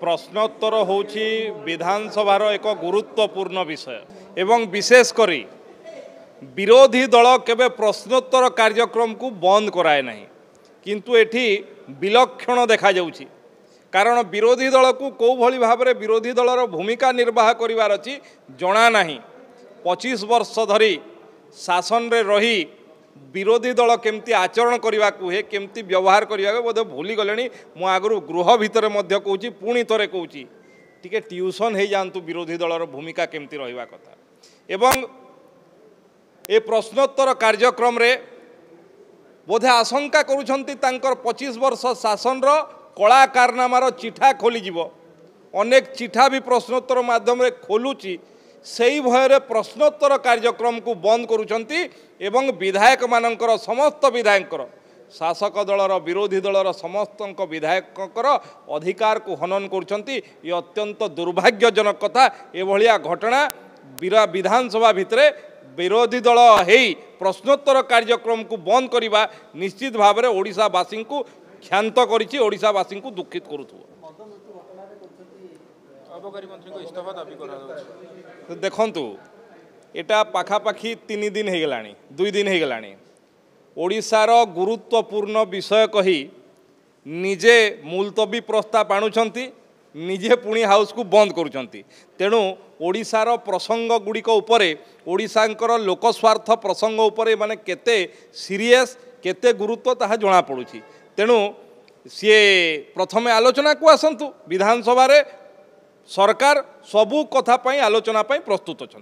प्रश्नोत्तर होची विधानसभार एक गुरुत्वपूर्ण विषय एवं विशेषकर विरोधी दल केबे प्रश्नोत्तर कार्यक्रम को बंद कराए नहीं किंतु एठी विलक्षण देखा जाउची कारण विरोधी दल को कौ भली भाव में विरोधी दलर भूमिका निर्वाह करिवार अछि जणा नहीं 25 वर्ष धरी शासन रे रही विरोधी दल केमती आचरण करने को है केमती व्यवहार करने बोधे भूली गले मु आगु गृह भितर कहूँ पुणी थे कहूँ टी ट्यूशन हो जातु विरोधी दलर भूमिका केमती रहा कथा एवं ए प्रश्नोत्तर कार्यक्रम रे बोधे आशंका करुछंती 25 वर्ष शासन रो कला कारनामार चिठा खोलीजिव अनेक चिठा भी प्रश्नोत्तर माध्यम रे खोलुची सही भयर प्रश्नोत्तर कार्यक्रम को बंद करुछंती एवं विधायक मानकर समस्त विधायक शासक दलर विरोधी दलर समस्त विधायक अधिकार को हनन करुछंती ये अत्यंत दुर्भाग्यजनक कथा एभलिया घटना विधानसभा भितरे विरोधी दल हेई प्रश्नोत्तर कार्यक्रम को बंद करवा निश्चित भाव में ओडिशावासी को क्षांत करिछि ओडिशावासी को दुखित करुथुव देखंतु एटा पाखापाखी 3 दिन हो गलानी 2 दिन हो गलानी ओडिशार गुरुत्वपूर्ण विषय कही निजे मुलतवी प्रस्ताव आणुछंती निजे पुणी हाउस को बंद करुछंती तेणु ओडिशार प्रसंग गुड़िक उपरे ओडिशांकर लोकस्वार्थ प्रसंग उपरे माने केते सीरियस केते गुरुत्व ताहा जणा पड़ुछि तेणु सी प्रथमे आलोचना को आसंतु विधानसभा रे सरकार सबू कथा आलोचना प्रस्तुत अच्छा।